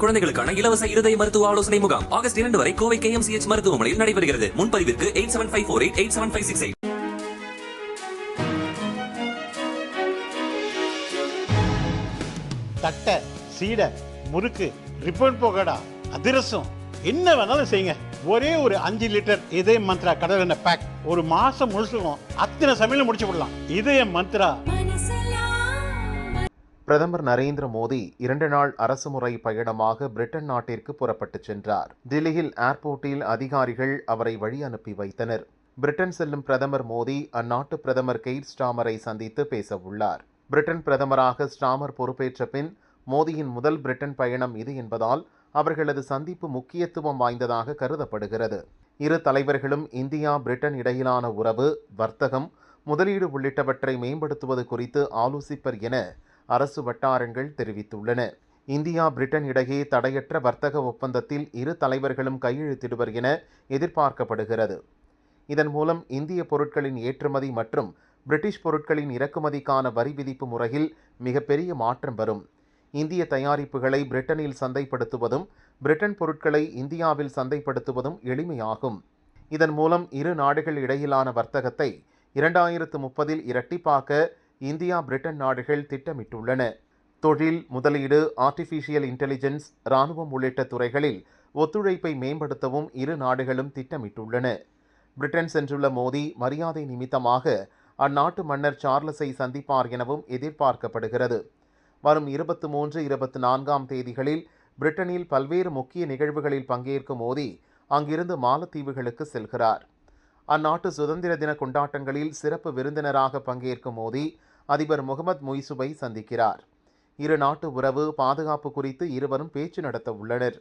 குழந்தைகளுக்கான இலவச இருதய மருத்துவ ஆலோசனை முகாம் ஆகஸ்ட் 2 வரை கோவை KMCH மருத்துவமனையில் நடைபெறுகிறது. முன்பதிவிற்கு 8754887568. தட்டை, சீடை, முறுக்கு, ரிப்பன் போகடா, அதிரசம் என்ன வேணாலும் செய்யுங்க. ஒரே ஒரு 5 லிட்டர் இதய மந்த்ரா கடல் எண்ணெய் பேக் ஒரு மாசம் முழுசுக்கும் அத்தனை சமையல் முடிச்சு விடலாம். இதய மந்த்ரா. பிரதமர் நரேந்திர மோடி 2 நாள் அரசுமுறை பயணமாக பிரிட்டன் நாட்டிற்கு புறப்பட்டு சென்றார். டில்லியில் ஏர்போர்ட்டில் அதிகாரிகள் அவரை வழி அனுப்பி வைத்தனர். பிரிட்டன் செல்லும் பிரதமர் மோடி அந்நாட்டு பிரதமர் கெய்ர் ஸ்டாமரை சந்தித்து பேச உள்ளார். பிரிட்டன் பிரதமராக ஸ்டாமர் பொறுப்பேற்ற பின் மோடியின் முதல் பிரிட்டன் பயணம் இது என்பதால் அவர்களது சந்திப்பு முக்கியத்துவம் வாய்ந்ததாக கருதப்படுகிறது. இரு தலைவர்களும் இந்தியா பிரிட்டன் இடையிலான உறவு, வர்த்தகம், முதலீடு உள்ளிட்டவற்றை மேம்படுத்துவது குறித்து ஆலோசிப்பர் என அரசு வட்டாரங்கள் தெரிவித்துள்ளன. இந்தியா பிரிட்டன் இடையே தடையற்ற வர்த்தக ஒப்பந்தத்தில் இரு தலைவர்களும் கையெழுத்திடுவர் என எதிர்பார்க்கப்படுகிறது. இதன் மூலம் இந்திய பொருட்களின் ஏற்றுமதி மற்றும் பிரிட்டிஷ் பொருட்களின் இறக்குமதிக்கான வரி விதிப்பு முறையில் மிகப்பெரிய மாற்றம் வரும். இந்திய தயாரிப்புகளை பிரிட்டனில் சந்தைப்படுத்துவதும் பிரிட்டன் பொருட்களை இந்தியாவில் சந்தைப்படுத்துவதும் எளிமையாகும். இதன் மூலம் இரு நாடுகள் இடையிலான வர்த்தகத்தை 2030 இரட்டிப்பாக்க இந்தியா பிரிட்டன் நாடுகள் திட்டமிட்டுள்ளன. தொழில், முதலீடு, ஆர்டிஃபிஷியல் இன்டெலிஜென்ஸ், இராணுவம் உள்ளிட்ட துறைகளில் ஒத்துழைப்பை மேம்படுத்தவும் இரு நாடுகளும் திட்டமிட்டுள்ளன. பிரிட்டன் சென்றுள்ள மோடி மரியாதை நிமித்தமாக அந்நாட்டு மன்னர் சார்லஸை சந்திப்பார் எனவும் எதிர்பார்க்கப்படுகிறது. வரும் 23, 24 தேதிகளில் பிரிட்டனில் பல்வேறு முக்கிய நிகழ்வுகளில் பங்கேற்கும் மோடி அங்கிருந்து மாலத்தீவுகளுக்கு செல்கிறார். அந்நாட்டு சுதந்திர தின கொண்டாட்டங்களில் சிறப்பு விருந்தினராக பங்கேற்கும் மோடி அதிபர் முகமது முய்சுவை சந்திக்கிறார். இரு நாட்டு உறவு, பாதுகாப்பு குறித்து இருவரும் பேச்சு நடத்த உள்ளனர்.